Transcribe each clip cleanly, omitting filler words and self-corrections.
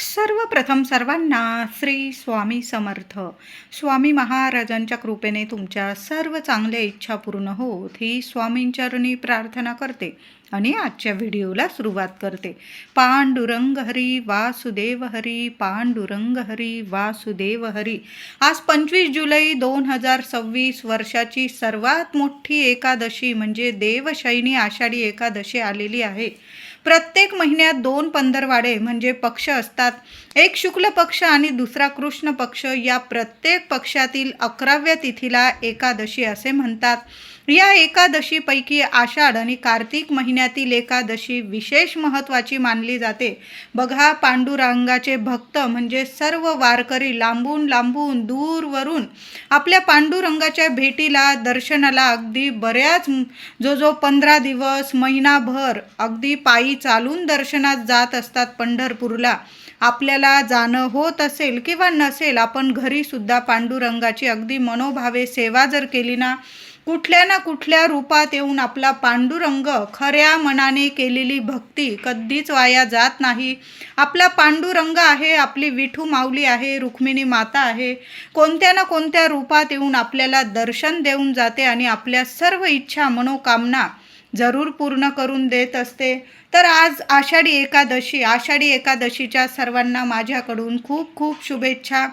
सर्वप्रथम सर्वांना श्री स्वामी समर्थ. स्वामी महाराजांच्या कृपेने तुमच्या सर्व चांगल्या इच्छा पूर्ण होत ही स्वामींचरणी प्रार्थना करते आणि आजच्या व्हिडिओला सुरुवात करते. पांडुरंग हरी वासुदेव हरी, पांडुरंग हरी वासुदेव हरी. आज 25 जुलै 2026 वर्षाची सर्वात मोठी एकादशी म्हणजे देवशयनी आषाढी एकादशी आलेली आहे. प्रत्येक महिन्यात 2 पंधरवाडे म्हणजे पक्ष असतात. एक शुक्ल पक्ष आणि दुसरा कृष्ण पक्ष. या प्रत्येक पक्षातील 11व्या तिथीला एकादशी असे म्हणतात. या एकादशीपैकी आषाढ आणि कार्तिक महिन्यातील एकादशी विशेष महत्त्वाची मानली जाते. बघा, पांडुरंगाचे भक्त म्हणजे सर्व वारकरी लांबून लांबून दूरवरून आपल्या पांडुरंगाच्या भेटीला दर्शनाला अगदी बऱ्याच जो 15 दिवस महिनाभर अगदी पायी चालून दर्शनात जात असतात पंढरपूरला. आपल्याला जाणं होत असेल किंवा नसेल, आपण घरी सुद्धा पांडुरंगाची अगदी मनोभावे सेवा जर केली ना, कुठल्या ना कुठल्या रूपात येऊन आपला पांडुरंग, खऱ्या मनाने केलेली भक्ती कधीच वाया जात नाही. आपला पांडुरंग आहे, आपली विठू माऊली आहे, रुक्मिणी माता आहे, कोणत्या ना कोणत्या रूपात येऊन आपल्याला दर्शन देऊन जाते आणि आपल्या सर्व इच्छा मनोकामना जरूर पूर्ण करून देत असते. तर आज आषाढी एकादशीच्या सर्वांना माझ्याकडून खूप खूप शुभेच्छा.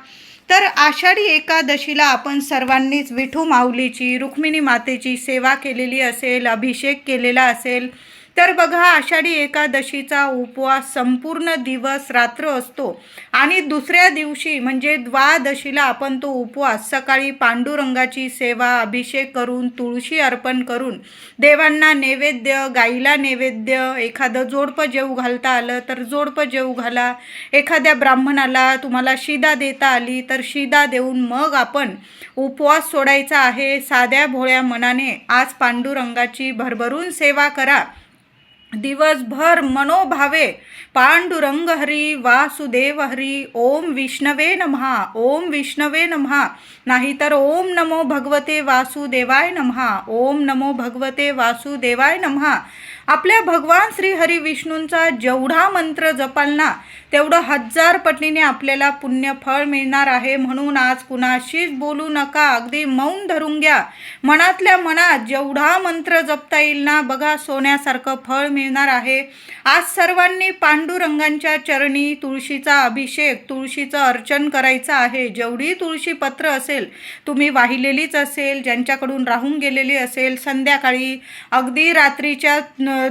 तर आषाढी एकादशीला आपण सर्वांनीच विठू माऊलीची, रुक्मिणी मातेची सेवा केलेली असेल, अभिषेक केलेला असेल. तर बघा, आषाढी एकादशीचा उपवास संपूर्ण दिवस रात्र असतो आणि दुसऱ्या दिवशी म्हणजे द्वादशीला आपण तो उपवास सकाळी पांडुरंगाची सेवा, अभिषेक करून, तुळशी अर्पण करून, देवांना नैवेद्य, गाईला नैवेद्य, एखादं जोडपं जेवू घालता आलं तर जोडपं जेवू घाला, एखाद्या ब्राह्मणाला तुम्हाला शिदा देता आली तर शिदा देऊन मग आपण उपवास सोडायचा आहे. साध्या भोळ्या मनाने आज पांडुरंगाची भरभरून सेवा करा. दिवसभर मनोभावे पांडुरंग हरी वासुदेव हरी, ओम विष्णवे नमः, ओम विष्णवे नमः, नाहीतर ओम नमो भगवते वासुदेवाय नमः, ओम नमो भगवते वासुदेवाय नमः. आपल्या भगवान श्री हरी विष्णूंचा जेवढा मंत्र जपाल ना तेवढं 1000 पटीने आपल्याला पुण्यफळ मिळणार आहे. म्हणून आज कुणाशीच बोलू नका, अगदी मौन धरून घ्या. मनातल्या मनात जेवढा मंत्र जपता येईल ना, बघा सोन्यासारखं फळ मिळणार आहे. आज सर्वांनी पांडुरंगांच्या चरणी तुळशीचा अभिषेक, तुळशीचं अर्चन करायचं आहे. जेवढी तुळशी पत्र असेल, तुम्ही वाहिलेलीच असेल, ज्यांच्याकडून राहून गेलेली असेल, संध्याकाळी अगदी रात्रीच्या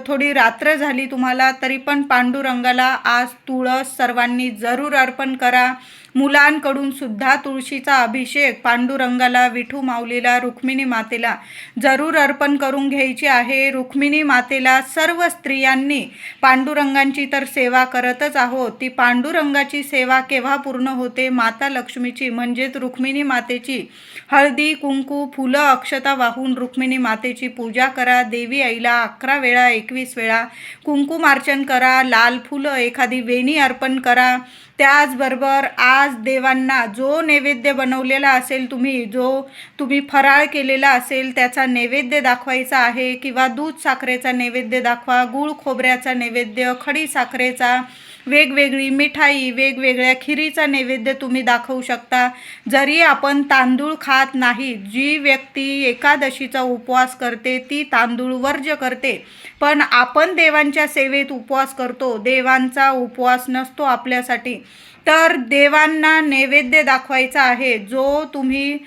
थोडी रात्र झाली तुम्हाला तरी पण पांडुरंगाला आज तुळस सर्वांनी जरूर अर्पण करा. मुलांकडून सुद्धा तुळशीचा अभिषेक पांडुरंगाला, विठू माऊलीला, रुक्मिणी मातेला जरूर अर्पण करून घ्यायची आहे. रुक्मिणी मातेला सर्व स्त्रियांनी पांडुरंगांची तर सेवा करतच आहोत. ती पांडुरंगाची सेवा केव्हा पूर्ण होते? माता लक्ष्मीची म्हणजेच रुक्मिणी मातेची हळदी कुंकू फुलं अक्षता वाहून रुक्मिणी मातेची पूजा करा. देवी आईला 11 वेळा 21 वेळा कुंकुमार्चन करा. लाल फुलं, एखादी वेणी अर्पण करा. त्याचबरोबर आज देवांना जो नैवेद्य बनवलेला असेल, तुम्ही फराळ केलेला असेल त्याचा नैवेद्य दाखवायचा आहे किंवा दूध साखरेचा नैवेद्य दाखवा, गूळ खोबऱ्याचा नैवेद्य, खडी साखरेचा, वेगवेगळी मिठाई, वेगवेगळ्या खिरीचा नैवेद्य तुम्ही दाखवू शकता. जरी आपण तांदूळ खात नाही, जी व्यक्ती एकादशीचा उपवास करते ती तांदूळ वर्ज्य करते, पण आपण देवांच्या सेवेत उपवास करतो. देवांचा उपवास नसतो आपल्यासाठी. तर देवांना नैवेद्य दाखवायचा आहे. जो तुम्ही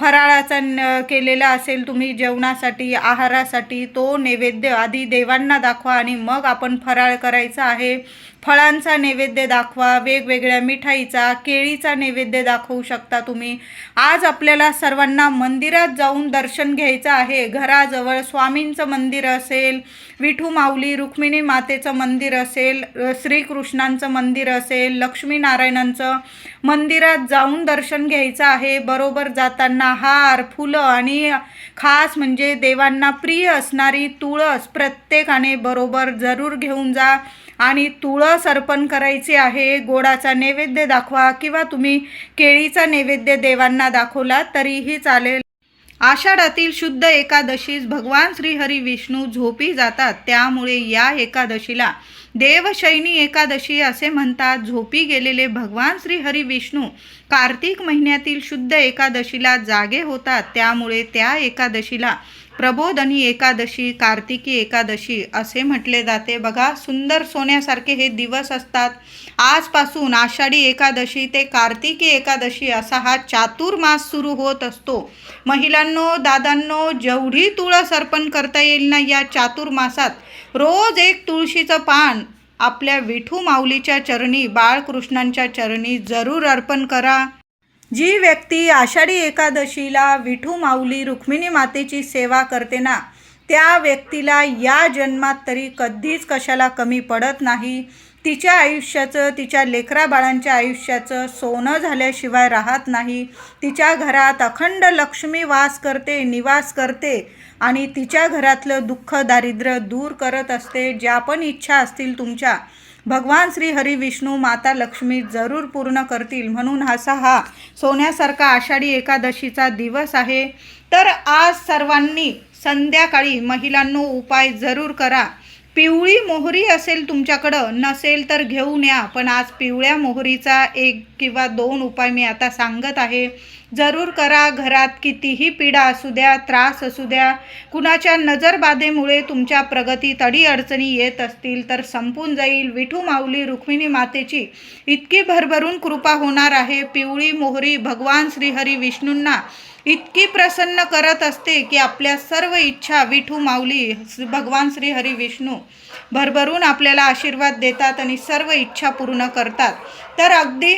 फराळाचा केलेला असेल, तुम्ही जेवणासाठी, आहारासाठी, तो नैवेद्य आधी देवांना दाखवा आणि मग आपण फराळ करायचा आहे. फळांचा नैवेद्य दाखवा, वेगवेगळ्या मिठाईचा, केळीचा नैवेद्य दाखवू शकता तुम्ही. आज आपल्याला सर्वांना मंदिरात जाऊन दर्शन घ्यायचं आहे. घराजवळ स्वामींचं मंदिर असेल, विठू माऊली, रुक्मिणी मातेचं मंदिर असेल, श्रीकृष्णांचं मंदिर असेल, लक्ष्मीनारायणांचं मंदिरात जाऊन दर्शन घ्यायचं आहे. बरोबर जाताना हार, फुलं आणि खास म्हणजे देवांना प्रिय असणारी तुळस प्रत्येकाने बरोबर जरूर घेऊन जा आणि तुळस अर्पण करायची आहे. गोडाचा नैवेद्य दाखवा किंवा तुम्ही केळीचा नैवेद्य देवांना दाखवला तरीही चालेल. आषाढातील शुद्ध एकादशीस भगवान श्री हरी विष्णू झोपी जातात. त्यामुळे या एकादशीला देवशयनी एकादशी असे म्हणतात. झोपी गेलेले भगवान श्री हरी विष्णू कार्तिक महिन्यातील शुद्ध एकादशीला जागे होतात. त्यामुळे त्या एकादशीला प्रबोधनी एकादशी, कार्तिकी एकादशी असे म्हटले जाते. बघा, सुंदर सोन्यासारखे हे दिवस असतात. आजपासून आषाढी एकादशी ते कार्तिकी एकादशी असा हा चातुर्मास सुरू होत असतो. महिलांनो, दादांनो, जेवढी तुळस अर्पण करता येईल ना या चातुर्मासात रोज एक तुळशीचं पान आपल्या विठू माऊलीच्या चरणी, बाळकृष्णांच्या चरणी जरूर अर्पण करा. जी व्यक्ती आषाढी एकादशीला विठू माऊली रुक्मिणी मातेची सेवा करते ना, त्या व्यक्तीला या जन्मात तरी कधीच कशाला कमी पडत नाही. तिच्या आयुष्याचं, तिच्या लेकराबाळांच्या आयुष्याचं सोनं झाल्याशिवाय राहत नाही. तिच्या घरात अखंड लक्ष्मी वास करते, निवास करते आणि तिच्या घरातलं दुःख, दारिद्र्य दूर करत असते. ज्या पण इच्छा असतील तुमच्या, भगवान श्री हरी विष्णू, माता लक्ष्मी जरूर पूर्ण करतील. म्हणून असा हा सोन्यासारखा आषाढी एकादशीचा दिवस आहे. तर आज सर्वांनी संध्याकाळी महिलांनो उपाय जरूर करा. पिवळी मोहरी असेल तुमच्याकडं, नसेल तर घेऊन या. पण आज पिवळ्या मोहरीचा 1 किंवा 2 उपाय मी आता सांगत आहे, जरूर करा. घरात कितीही पीडा असू द्या, त्रास असू द्या, कुणाच्या नजरबाधेमुळे तुमच्या प्रगतीत अडीअडचणी येत असतील तर संपून जाईल. विठू माऊली रुक्मिणी मातेची इतकी भरभरून कृपा होणार आहे. पिवळी मोहरी भगवान श्रीहरी विष्णूंना इतकी प्रसन्न करत असते की आपल्या सर्व इच्छा विठू माऊली, भगवान श्री हरी विष्णू भरभरून आपल्याला आशीर्वाद देतात आणि सर्व इच्छा पूर्ण करतात. तर अगदी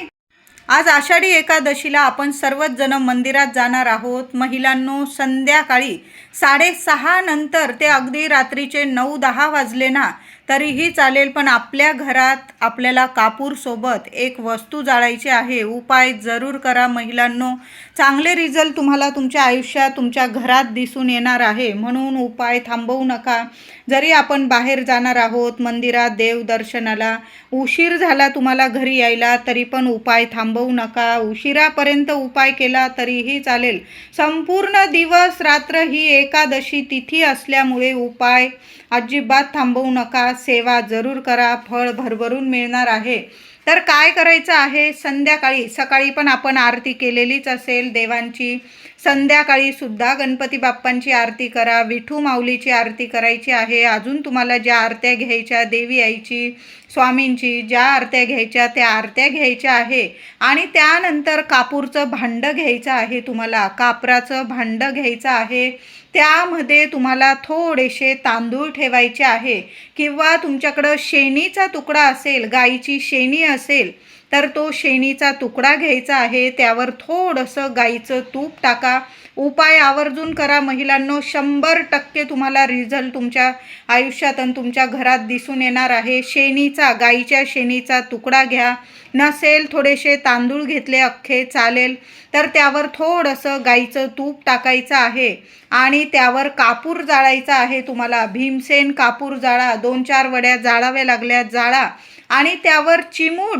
आज आषाढी एकादशीला आपण सर्वच जण मंदिरात जाणार आहोत. महिलांनो, संध्याकाळी 6:30 नंतर ते अगदी रात्रीचे 9-10 वाजले ना तरीही चालेल, पण आपल्या घरात आपल्याला कापूरसोबत एक वस्तू जाळायची आहे. उपाय जरूर करा महिलांनो. चांगले रिझल्ट तुम्हाला तुमच्या आयुष्यात, तुमच्या घरात दिसून येणार आहे. म्हणून उपाय थांबवू नका. जरी आपण बाहेर जाणार आहोत मंदिरात देवदर्शनाला, उशीर झाला तुम्हाला घरी यायला, तरी पण उपाय थांबवू नका. उशिरापर्यंत उपाय केला तरीही चालेल. संपूर्ण दिवस रात्र ही एकादशी तिथी असल्यामुळे उपाय अजिबात थांबवू नका. सेवा जरूर करा, फळ भरभरून मिळणार आहे. तर काय करायचं आहे, संध्याकाळी, सकाळी पण आपण आरती केलेलीच असेल देवांची, संध्याकाळी सुद्धा गणपती बाप्पांची आरती करा, विठू माऊलीची आरती करायची आहे. अजून तुम्हाला ज्या आरत्या घ्यायच्या, देवी आईची, स्वामींची ज्या आरत्या घ्यायच्या त्या आरत्या घ्यायच्या आहे. आणि त्यानंतर कापूरचं भांडं घ्यायचं आहे. तुम्हाला कापराचं भांडं घ्यायचं आहे. त्यामध्ये तुम्हाला थोडेसे तांदूळ ठेवायचे आहे, किंवा तुमच्याकडं शेणीचा तुकडा असेल, गाईची शेणी असेल तर तो शेणीचा तुकडा घ्यायचा आहे. त्यावर थोडंसं गाईचं तूप टाका. उपाय आवर्जून करा महिलांनो. 100% तुम्हाला रिझल्ट तुमच्या आयुष्यात आणि तुमच्या घरात दिसून येणार आहे. शेणीचा, गाईच्या शेणीचा तुकडा घ्या. नसेल थोडेसे तांदूळ घेतले अख्खे चालेल, तर त्यावर थोडंसं गाईचं तूप टाकायचं आहे आणि त्यावर कापूर जाळायचा आहे. तुम्हाला भीमसेन कापूर जाळा, 2-4 वड्या जाळाव्या लागल्या जाळा. आणि त्यावर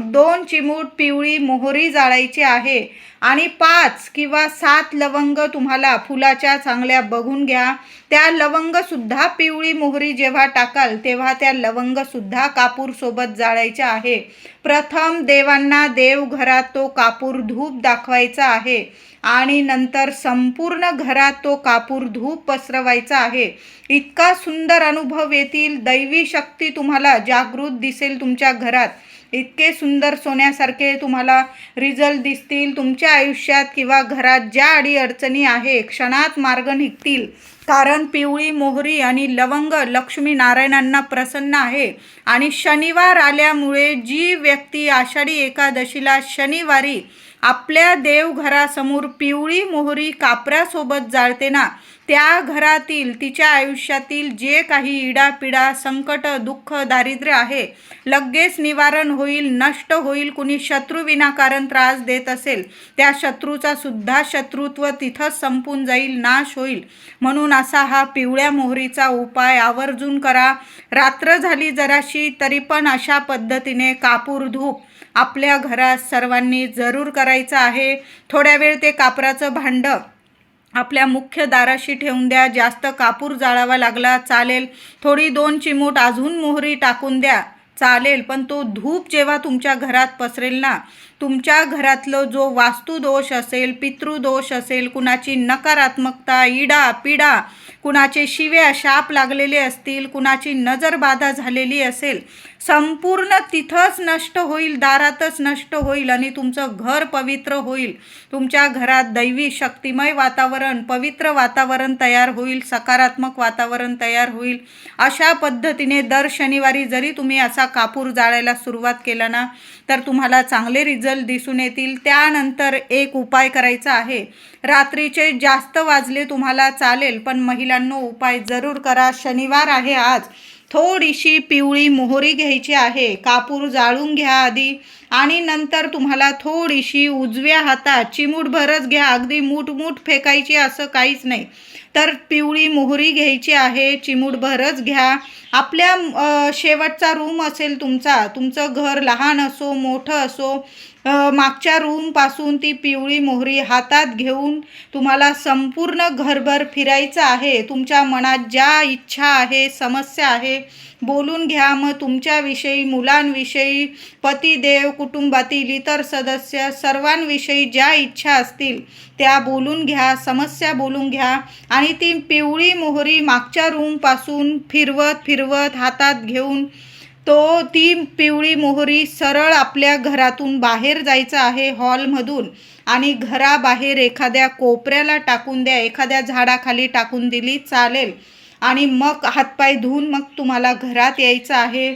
2 चिमूट पिवळी मोहरी जाळायची आहे. आणि 5 किंवा 7 लवंग तुम्हाला फुलाच्या चांगल्या बघून घ्या. त्या लवंगसुद्धा, पिवळी मोहरी जेव्हा टाकाल तेव्हा त्या लवंगसुद्धा कापूरसोबत जाळायच्या आहे. प्रथम देवांना देवघरात तो कापूर धूप दाखवायचा आहे आणि नंतर संपूर्ण घरात तो कापूर धूप पसरवायचा आहे. इतका सुंदर अनुभव येतील. दैवी शक्ती तुम्हाला जागृत दिसेल तुमच्या घरात. इतके सुंदर सोन्यासारखे तुम्हाला रिझल्ट दिसतील. तुमच्या आयुष्यात किंवा घरात ज्या अडीअडचणी आहे क्षणात मार्ग निघतील. कारण पिवळी मोहरी आणि लवंग लक्ष्मी नारायणांना प्रसन्न आहे. आणि शनिवार आल्यामुळे जी व्यक्ती आषाढी एकादशीला शनिवारी आपल्या देवघरासमोर पिवळी मोहरी कापरासोबत जाळते ना, त्या घरातील, तिच्या आयुष्यातील जे काही इडापिडा, संकट, दुःख, दारिद्र्य आहे लगेच निवारण होईल, नष्ट होईल. कुणी शत्रू विनाकारण त्रास देत असेल त्या शत्रूचा सुद्धा शत्रुत्व तिथंच संपून जाईल, नाश होईल. म्हणून असा हा पिवळ्या मोहरीचा उपाय आवर्जून करा. रात्र झाली जराशी तरी पण अशा पद्धतीने कापूर धूप आपल्या घरात सर्वांनी जरूर करायचं आहे. थोड्या वेळ ते कापराचं भांडं आपल्या मुख्य दाराशी ठेवून द्या. जास्त कापूर जाळावा लागला चालेल, थोडी 2 चिमूट अजून मोहरी टाकून द्या. चालेल, पण तो धूप जेव्हा तुमच्या घरात पसरेल ना, तुमच्या घरातलं जो वास्तुदोष असेल, पितृदोष असेल, कुणाची नकारात्मकता, इडा पिडा, कुणाचे शिव्या शाप लागलेले असतील, कुणाची नजरबाधा झालेली असेल, संपूर्ण तिथंच नष्ट होईल, दारातच नष्ट होईल आणि तुमचं घर पवित्र होईल. तुमच्या घरात दैवी शक्तिमय वातावरण, पवित्र वातावरण तयार होईल, सकारात्मक वातावरण तयार होईल. अशा पद्धतीने दर शनिवारी जरी तुम्ही असा कापूर जाळायला सुरुवात केला ना, तर तुम्हाला चांगले रिझल्ट दिसून येतील. त्यानंतर एक उपाय करायचा आहे. रात्रीचे जास्त वाजले तुम्हाला चालेल, पण महिलांनो उपाय जरूर करा. शनिवार आहे आज. थोडीशी पिवळी मोहरी घ्यायची आहे. कापूर जाळून घ्या आधी आणि नंतर तुम्हाला थोडीशी उजव्या हातात चिमूटभरच घ्या, अगदी मूठ फेकायची असं काहीच नाही. तर पिवळी मोहरी घ्यायची आहे, चिमूटभरच घ्या. आपल्या शेवटचा रूम असेल तुमचं घर लहान असो मोठं असो, मागच्या रूमपासून ती पिवळी मोहरी हातात घेऊन तुम्हाला संपूर्ण घरभर फिरायचं आहे. तुमच्या मनात ज्या इच्छा आहे, समस्या आहे, बोलून घ्या. मग तुमच्याविषयी, मुलांविषयी, पतिदेव, कुटुंबातील इतर सदस्य सर्वांविषयी ज्या इच्छा असतील त्या बोलून घ्या, समस्या बोलून घ्या. आणि ती पिवळी मोहरी मागच्या रूमपासून फिरवत हातात घेऊन ती पिवळी मोहरी सरळ आपल्या घरातून बाहेर जायचं आहे, हॉलमधून, आणि घराबाहेर एखाद्या कोपऱ्याला टाकून द्या. एखाद्या झाडाखाली टाकून दिली चालेल. आणि मग हातपाय धुवून मग तुम्हाला घरात यायचं आहे.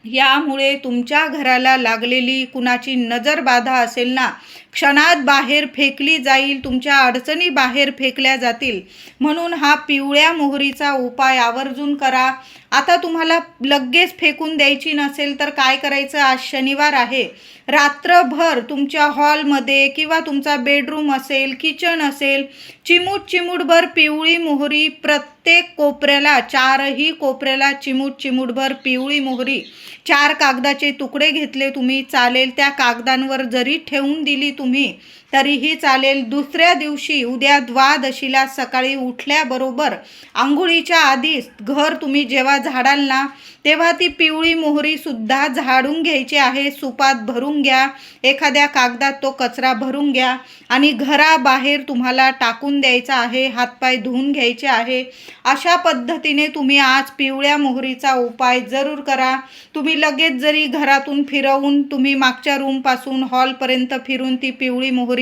यामुळे तुमच्या घराला लागलेली कुणाची नजरबाधा असेल ना, क्षणात बाहेर फेकली जाईल. तुमच्या अडचणी बाहेर फेकल्या जातील. म्हणून हा पिवळ्या मोहरीचा उपाय आवर्जून करा. आता तुम्हाला लगेच फेकून द्यायची नसेल तर काय करायचं, आज शनिवार आहे. रात्रभर तुमच्या हॉलमध्ये किंवा तुमचा बेडरूम असेल, किचन असेल, चिमूटभर पिवळी मोहरी प्रत्येक कोपऱ्याला, 4ही कोपऱ्याला चिमूटभर पिवळी मोहरी, 4 कागदाचे तुकडे घेतले तुम्ही चालेल. त्या कागदांवर जरी ठेवून दिली तुम्ही तरीही चालेल. दुसऱ्या दिवशी उद्या द्वादशीला सकाळी उठल्याबरोबर आंघोळीच्या आधी घर तुम्ही जेव्हा झाडाल ना, तेव्हा ती पिवळी मोहरी सुद्धा झाडून घ्यायची आहे. सुपात भरून घ्या, एखाद्या कागदात तो कचरा भरून घ्या आणि घराबाहेर तुम्हाला टाकून द्यायचा आहे. हातपाय धुवून घ्यायचे आहे. अशा पद्धतीने तुम्ही आज पिवळ्या मोहरीचा उपाय जरूर करा. तुम्ही लगेच जरी घरातून फिरवून तुम्ही मागच्या रूमपासून हॉलपर्यंत फिरून ती पिवळी मोहरी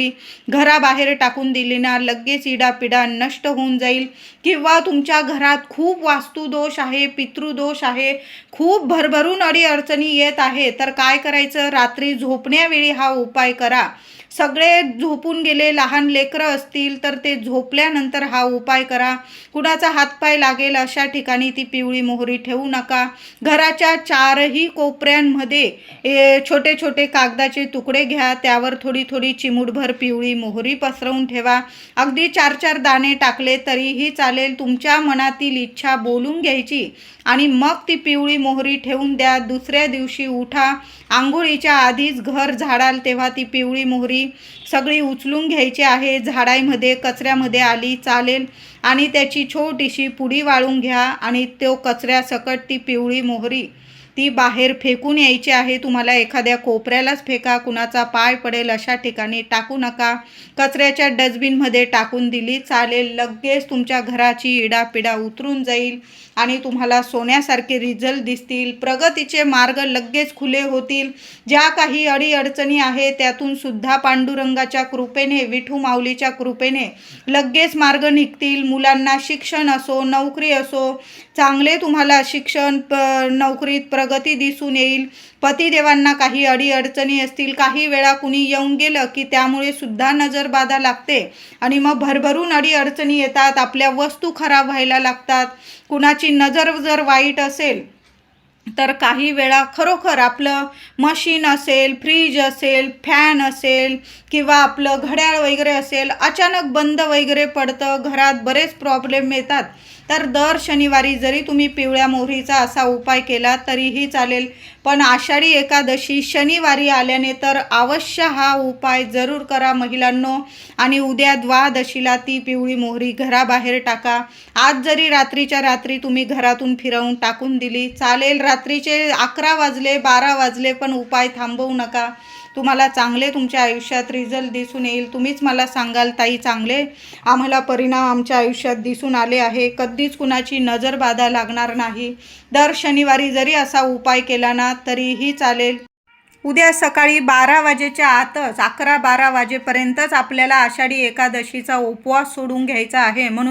घराबाहेर टाकून दिली ना, लगेच इडापिडा नष्ट होऊन जाईल. किंवा तुमच्या घरात खूप वास्तुदोष आहे, पितृदोष आहे, खूप भरभरून अडचणी येत आहे, तर काय करायचं, रात्री झोपण्यावेळी हा उपाय करा. सगळे झोपून गेले, लहान लेकरं असतील तर ते झोपल्यानंतर हा उपाय करा. कुणाचा हातपाय लागेल अशा ठिकाणी ती पिवळी मोहरी ठेवू नका. घराच्या 4ही कोपऱ्यांमध्ये छोटे छोटे कागदाचे तुकडे घ्या, त्यावर थोडी चिमूटभर पिवळी मोहरी पसरवून ठेवा. अगदी 4 दाणे टाकले तरीही चालेल. तुमच्या मनातील इच्छा बोलून घ्यायची आणि मग ती पिवळी मोहरी ठेवून द्या. दुसऱ्या दिवशी उठा, आंघोळीच्या आधीच घर झाडाल तेव्हा ती पिवळी मोहरी सगळी उचलून घ्यायची आहे. झाडाईमध्ये, कचऱ्यामध्ये आली चालेल आणि त्याची छोटीशी पुडी वाळून घ्या आणि तो कचऱ्यासकट ती पिवळी मोहरी ती बाहेर फेकून यायची आहे. तुम्हाला एखाद्या कोपऱ्यालाच फेका, कुणाचा पाय पडेल अशा ठिकाणी टाकू नका. कचऱ्याच्या डस्टबिनमध्ये टाकून दिली चालेल. लगेच तुमच्या घराची इडापिडा उतरून जाईल आणि तुम्हाला सोन्यासारखे रिझल्ट दिसतील. प्रगतीचे मार्ग लगेच खुले होतील. ज्या काही अडीअडचणी आहे त्यातून सुद्धा पांडुरंगाच्या कृपेने, विठू माऊलीच्या कृपेने लगेच मार्ग निघतील. मुलांना शिक्षण असो, नोकरी असो, चांगले तुम्हाला शिक्षण, नोकरीत प्रगती दिसून येईल. पतिदेवांना काही अडीअडचणी असतील, काही वेळा कुणी येऊन गेलं की त्यामुळे सुद्धा नजरबाधा लागते आणि मग भरभरून अडीअडचणी येतात. आपल्या वस्तू खराब व्हायला लागतात. कुणाची नजर जर वाईट असेल तर काही वेळा खरोखर आपलं मशीन असेल, फ्रीज असेल, फॅन असेल किंवा आपलं घड्याळ वगैरे असेल, अचानक बंद वगैरे पडतं. घरात बरेच प्रॉब्लेम येतात तर दर शनिवारी जरी तुम्ही पिवळ्या मोहरीचा असा उपाय केला तरीही चालेल, पण आषाढी एकादशी शनिवारी आल्याने तर अवश्य हा उपाय जरूर करा महिलांनो. आणि उद्या द्वादशीला ती पिवळी मोहरी घराबाहेर टाका. आज जरी रात्रीच्या रात्री तुम्ही घरातून फिरवून टाकून दिली चालेल, रात्रीचे 11 वाजले 12 वाजले पण उपाय थांबवू नका. तुम्हाला चांगले तुमच्या आयुष्यात रिझल्ट दिसून येईल. तुम्हीच मला सांगाल, ताई चांगले आम्हाला परिणाम आमच्या आयुष्यात दिसून आले आहे, कधीच कुणाची नजर बाधा लागणार नाही. दर शनिवारी जरी असा उपाय केला ना तरीही चालेल. उद्या सकाळी 12 वाजेच्या आतच 11-12 वाजेपर्यंतच आपल्याला आषाढी एकादशीचा उपवास सोडून घ्यायचा आहे. म्हणून